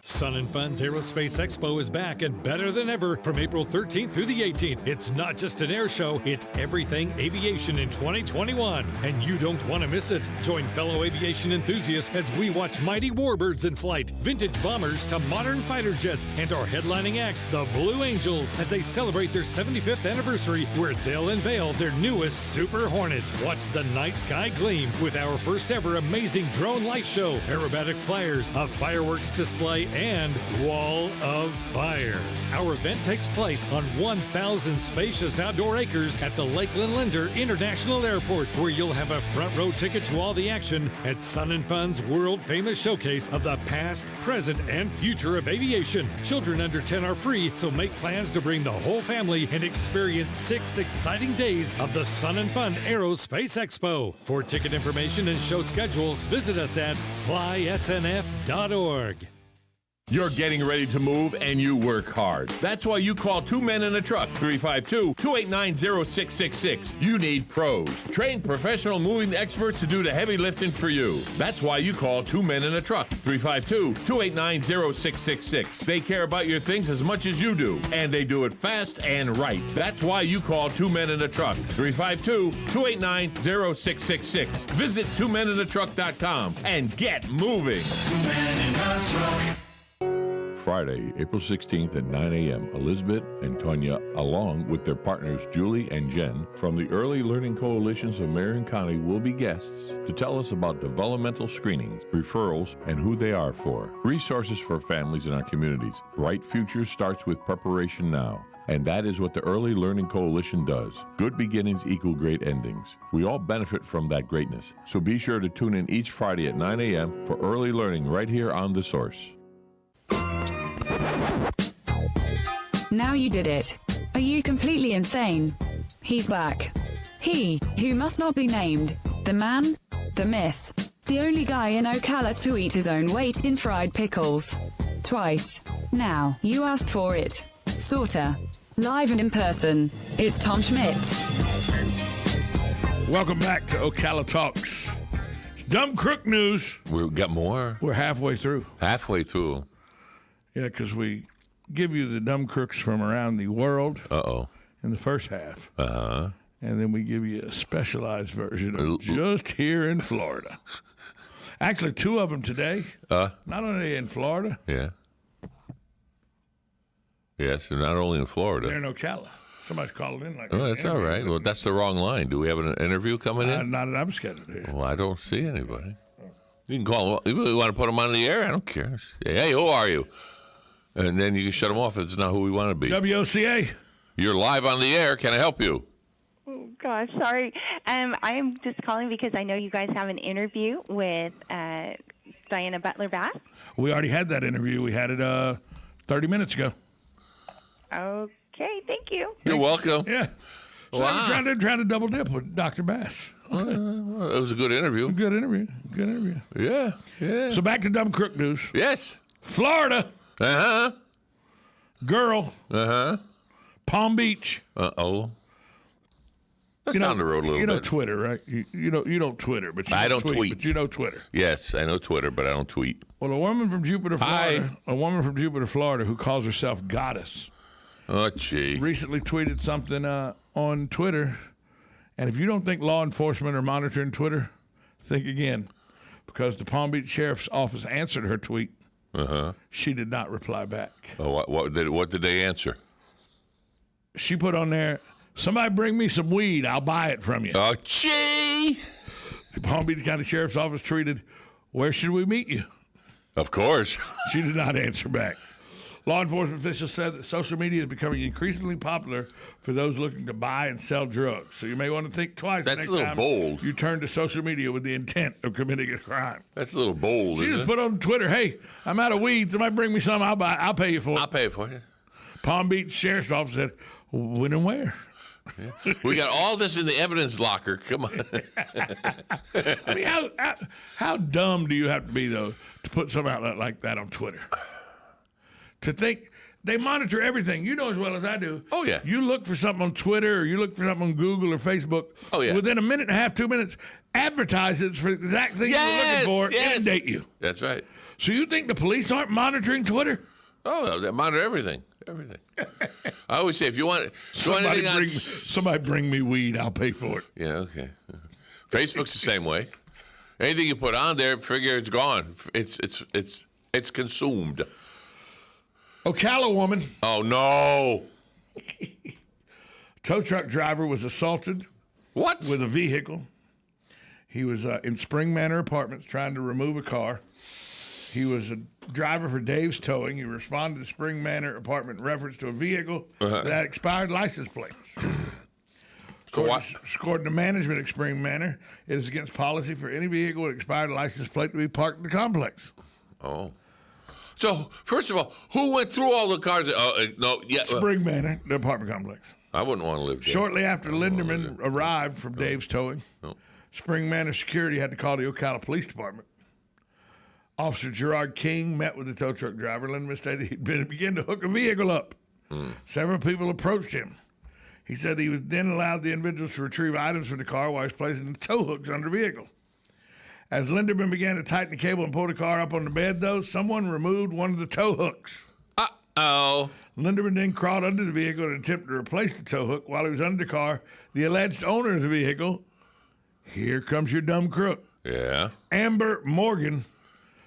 Sun and Fun's Aerospace Expo is back and better than ever from April 13th through the 18th. It's not just an air show, it's everything aviation in 2021. And you don't want to miss it. Join fellow aviation enthusiasts as we watch mighty warbirds in flight, vintage bombers to modern fighter jets, and our headlining act, the Blue Angels, as they celebrate their 75th anniversary where they'll unveil their newest Super Hornet. Watch the night sky gleam with our first ever amazing drone light show, aerobatic flyers, a fireworks display, and Wall of Fire. Our event takes place on 1,000 spacious outdoor acres at the Lakeland Linder International Airport, where you'll have a front row ticket to all the action at Sun and Fun's world-famous showcase of the past, present, and future of aviation. Children under 10 are free, so make plans to bring the whole family and experience 6 exciting days of the Sun and Fun Aerospace Expo. For ticket information and show schedules, visit us at flysnf.org. You're getting ready to move and you work hard. That's why you call Two Men in a Truck, 352-289-0666. You need pros. Trained professional moving experts to do the heavy lifting for you. That's why you call Two Men in a Truck, 352-289-0666. They care about your things as much as you do, and they do it fast and right. That's why you call Two Men in a Truck, 352-289-0666. Visit twomeninatruck.com and get moving. Two Men in a Truck. Friday, April 16th at 9 a.m., Elizabeth and Tonya, along with their partners Julie and Jen from the Early Learning Coalitions of Marion County, will be guests to tell us about developmental screenings, referrals, and who they are for. Resources for families in our communities. Bright Future starts with preparation now. And that is what the Early Learning Coalition does. Good beginnings equal great endings. We all benefit from that greatness. So be sure to tune in each Friday at 9 a.m. for early learning right here on The Source. Now you did it. Are you completely insane? He's back. He, who must not be named. The man, the myth. The only guy in Ocala to eat his own weight in fried pickles. Twice. Now, you asked for it. Sorta. Live and in person. It's Tom Schmitz. Welcome back to Ocala Talks. It's dumb crook news. We've got more. We're halfway through. Halfway through. Yeah, because we give you the dumb crooks from around the world in the first half. And then we give you a specialized version of just here in Florida. Actually, 2 of them today. Not only in Florida. Yeah. Yes, they're not only in Florida. They're in Ocala. Somebody's called in like that's all right. Well, that's the wrong line. Do we have an interview coming in? Not that I'm scheduled here. Well, I don't see anybody. You can call them. You want to put them on the air? I don't care. Hey, who are you? And then you can shut them off if it's not who we want to be. WOCA. You're live on the air. Can I help you? Oh, gosh, sorry. I'm just calling because I know you guys have an interview with Diana Butler-Bass. We already had that interview. We had it 30 minutes ago. Okay, thank you. You're welcome. Yeah. So Wow. I'm trying to double dip with Dr. Bass. Okay. Well, it was a good interview. Good interview. Yeah. So back to dumb crook news. Yes. Florida. Uh-huh. Girl. Uh-huh. Palm Beach. Uh-oh. That's down the road a little bit. You know Twitter, right? You don't Twitter, but I don't tweet. But you know Twitter. Yes, I know Twitter, but I don't tweet. Well, a woman from Jupiter, Florida, who calls herself Goddess, Oh, gee. recently tweeted something on Twitter. And if you don't think law enforcement are monitoring Twitter, think again, because the Palm Beach Sheriff's Office answered her tweet. She did not reply back. Oh, what did they answer? She put on there, "Somebody bring me some weed, I'll buy it from you." Oh, gee. The Palm Beach County Sheriff's Office tweeted, "Where should we meet you?" Of course. She did not answer back. Law enforcement officials said that social media is becoming increasingly popular for those looking to buy and sell drugs. So you may want to think twice That's next a little time bold. you turn to social media with the intent of committing a crime. That's a little bold, She isn't just it? put on Twitter, "Hey, I'm out of weed. Somebody bring me some. I'll pay you for it." I'll pay for it. Palm Beach Sheriff's Office said, "When and where?" Yeah. We got all this in the evidence locker. Come on. I mean, how dumb do you have to be, though, to put something out like that on Twitter? To think they monitor everything. You know as well as I do. Oh, yeah. You look for something on Twitter or you look for something on Google or Facebook. Oh, yeah. Within a minute and a half, 2 minutes, advertise it for the exact thing you're looking for, inundate you. That's right. So you think the police aren't monitoring Twitter? Oh, they monitor everything. Everything. I always say, if you want anything on... Somebody bring me weed. I'll pay for it. Yeah, okay. Facebook's the same way. Anything you put on there, figure it's gone. It's consumed. Ocala woman. Oh, no. Tow truck driver was assaulted. What? With a vehicle. He was in Spring Manor Apartments trying to remove a car. He was a driver for Dave's Towing. He responded to Spring Manor Apartment in reference to a vehicle that had expired license plates. According to management at Spring Manor, it is against policy for any vehicle with expired license plate to be parked in the complex. Oh. So, first of all, who went through all the cars? Spring Manor, the apartment complex. I wouldn't want to live there. Shortly after Linderman arrived from Dave's Towing, Spring Manor security had to call the Ocala Police Department. Officer Gerard King met with the tow truck driver. Linderman stated he'd began to hook a vehicle up. Several people approached him. He said he was then allowed the individuals to retrieve items from the car while he was placing the tow hooks under the vehicle. As Linderman began to tighten the cable and pull the car up on the bed, though, someone removed one of the tow hooks. Uh-oh. Linderman then crawled under the vehicle and attempted to replace the tow hook. While he was under the car, the alleged owner of the vehicle, here comes your dumb crook. Yeah. Amber Morgan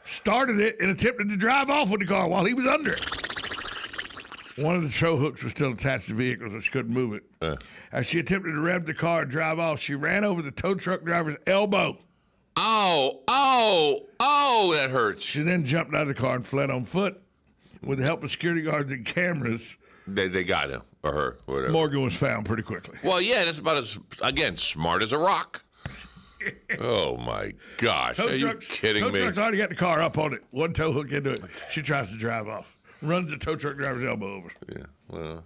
started it and attempted to drive off with the car while he was under it. One of the tow hooks was still attached to the vehicle, so she couldn't move it. As she attempted to rev the car and drive off, she ran over the tow truck driver's elbow. Oh, that hurts. She then jumped out of the car and fled on foot. With the help of security guards and cameras, they got him, or her, whatever. Morgan was found pretty quickly. Well, yeah, that's about as, again, smart as a rock. Oh, my gosh. Are you kidding me? Tow truck's already got the car up on it. One tow hook into it. She tries to drive off. Runs the tow truck driver's elbow over. Yeah, well.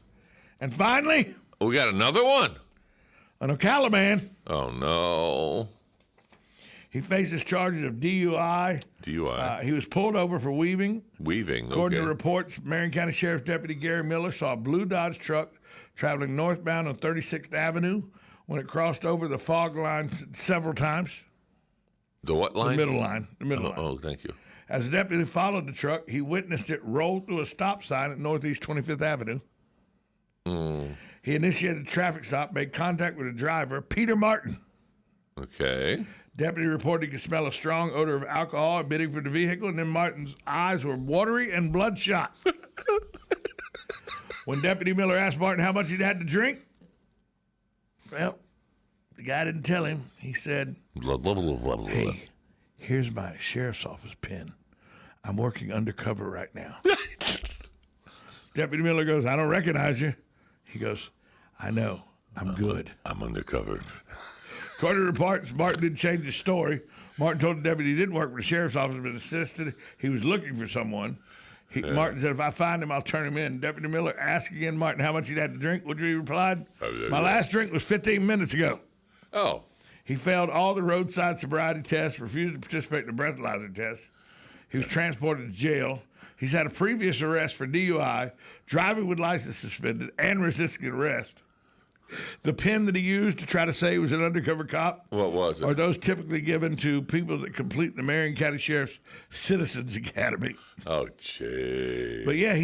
And finally... We got another one. An Ocala man. Oh, no. He faces charges of DUI. He was pulled over for weaving. According to reports, Marion County Sheriff's Deputy Gary Miller saw a blue Dodge truck traveling northbound on 36th Avenue when it crossed over the fog line several times. The what line? The middle line. Oh, thank you. As the deputy followed the truck, he witnessed it roll through a stop sign at Northeast 25th Avenue. He initiated a traffic stop, made contact with the driver, Peter Martin. Okay. Deputy reported he could smell a strong odor of alcohol emitting from the vehicle, and then Martin's eyes were watery and bloodshot. When Deputy Miller asked Martin how much he'd had to drink, well, the guy didn't tell him. He said, "Hey, here's my sheriff's office pen. I'm working undercover right now." Deputy Miller goes, "I don't recognize you." He goes, "I know. I'm good. I'm undercover." According to reports, Martin didn't change his story. Martin told the deputy he didn't work for the sheriff's office, but insisted he was looking for someone. Martin said, "If I find him, I'll turn him in." Deputy Miller asked again Martin how much he'd had to drink, which he replied, "My last drink was 15 minutes ago." Oh. He failed all the roadside sobriety tests, refused to participate in the breathalyzer test. He was transported to jail. He's had a previous arrest for DUI, driving with license suspended, and resisting arrest. The pen that he used to try to say he was an undercover cop. What was it? Are those typically given to people that complete the Marion County Sheriff's Citizens Academy. Oh, gee. But yeah,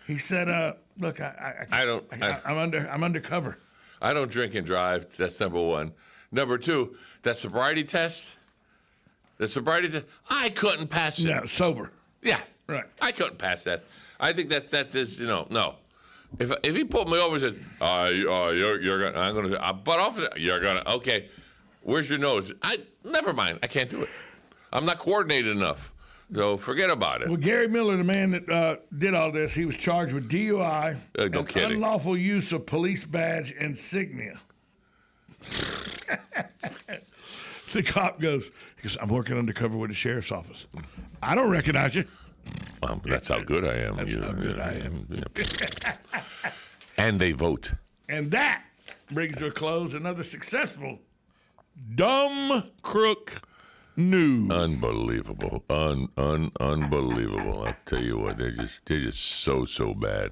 he said, "Look, I'm undercover. I don't drink and drive. That's number one. Number two, that sobriety test. I couldn't pass it. Yeah, sober. Yeah, right. I couldn't pass that. I think that is no. If he pulled me over and said, you're gonna, I'm gonna, butt off, you're gonna, okay, where's your nose? Never mind, I can't do it. I'm not coordinated enough, so forget about it. Well, Gary Miller, the man that did all this, he was charged with DUI and unlawful use of police badge insignia. The cop goes, "I'm working undercover with the sheriff's office. I don't recognize you." That's how good I am. That's how good I am. And they vote. And that brings to a close another successful Dumb Crook News. Unbelievable. Unbelievable. I'll tell you what, they're just so bad.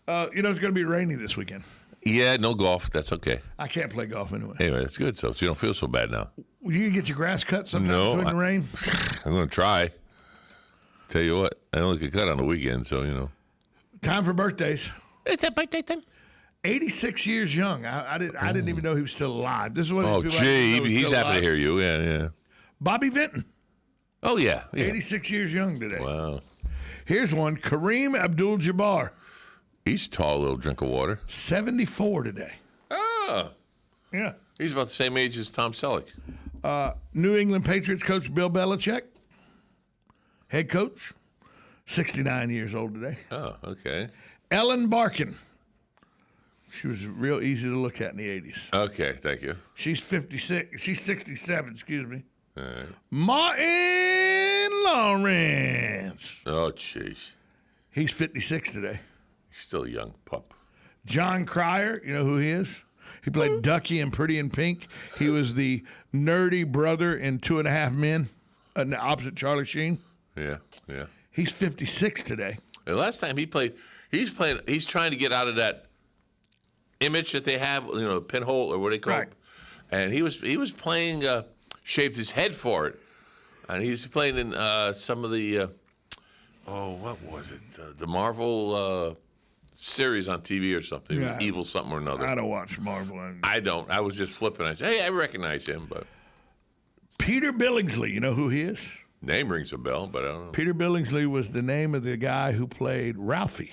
It's going to be rainy this weekend. Yeah, no golf. That's okay. I can't play golf anyway. Anyway, that's good. So you don't feel so bad now. You can get your grass cut sometime during the rain? I'm going to try. Tell you what, I only could cut on the weekend, so, you know. Time for birthdays. It's a birthday time. 86 years young. I didn't even know he was still alive. This is what. Oh, gee, he's happy to hear you. Yeah. Bobby Vinton. Oh, yeah. 86 years young today. Wow. Here's one. Kareem Abdul-Jabbar. He's tall, little drink of water. 74 today. Ah. Yeah. He's about the same age as Tom Selleck. New England Patriots coach Bill Belichick. Head coach. 69 years old today. Oh, okay. Ellen Barkin. She was real easy to look at in the 80s. Okay, thank you. She's 56. She's 67, excuse me. All right. Martin Lawrence. Oh, jeez. He's 56 today. He's still a young pup. John Cryer, you know who he is? He played Ducky in Pretty in Pink. He was the nerdy brother in 2.5 Men, opposite Charlie Sheen. Yeah. He's 56 today. The last time he played, he's trying to get out of that image that they have, you know, pinhole or what they call it. And he was playing, shaved his head for it. And he was playing in some of the, what was it? The Marvel series on TV or something. It was Evil something or another. I don't watch Marvel. I don't. I was just flipping. I said, hey, I recognize him, but. Peter Billingsley, you know who he is? Name rings a bell, but I don't know. Peter Billingsley was the name of the guy who played Ralphie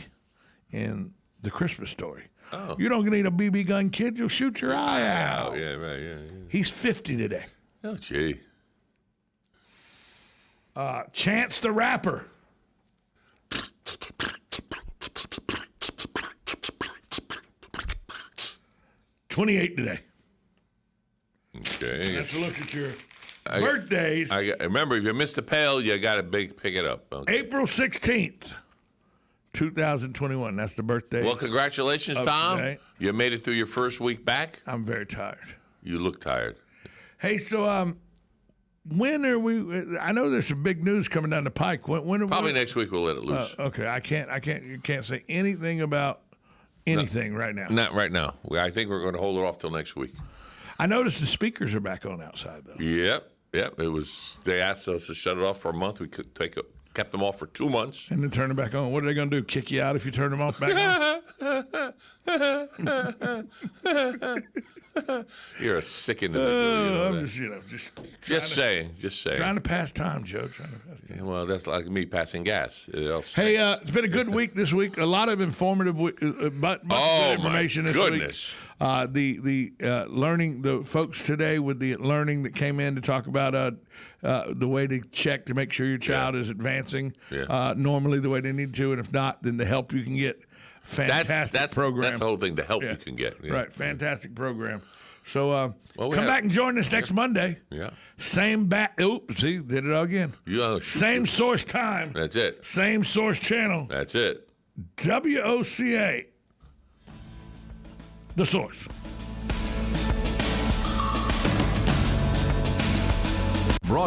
in The Christmas Story. Oh. You don't need a BB gun, kid. You'll shoot your eye out. Oh, yeah, right, yeah. He's 50 today. Oh, gee. Chance the Rapper. $28 today. Okay. Let's look at your birthdays. Remember, if you missed the pail, you got to pick it up. Okay. April 16th, 2021. That's the birthday. Well, congratulations, Tom. Today. You made it through your first week back. I'm very tired. You look tired. Hey, so when are we? I know there's some big news coming down the pike. When are Probably next week we'll let it loose. Okay, you can't say anything about anything right now. Not right now. I think we're going to hold it off till next week. I noticed the speakers are back on outside though. Yep. It was. They asked us to shut it off for a month. We could kept them off for 2 months. And then turn them back on. What are they going to do? Kick you out if you turn them off back on? You're a sick individual. I'm just saying. Trying to pass time, Joe. Yeah, well, that's like me passing gas. Hey, it's been a good week this week. A lot of informative, good information this week. The learning, the folks today with the learning that came in to talk about the way to check to make sure your child is advancing normally the way they need to, and if not, then the help you can get. Fantastic program. That's the whole thing, the help you can get. Yeah. Right, fantastic program. So come back and join us next Monday. Yeah. Same see, did it all again. Same source time. That's it. Same source channel. That's it. WOCA. The source.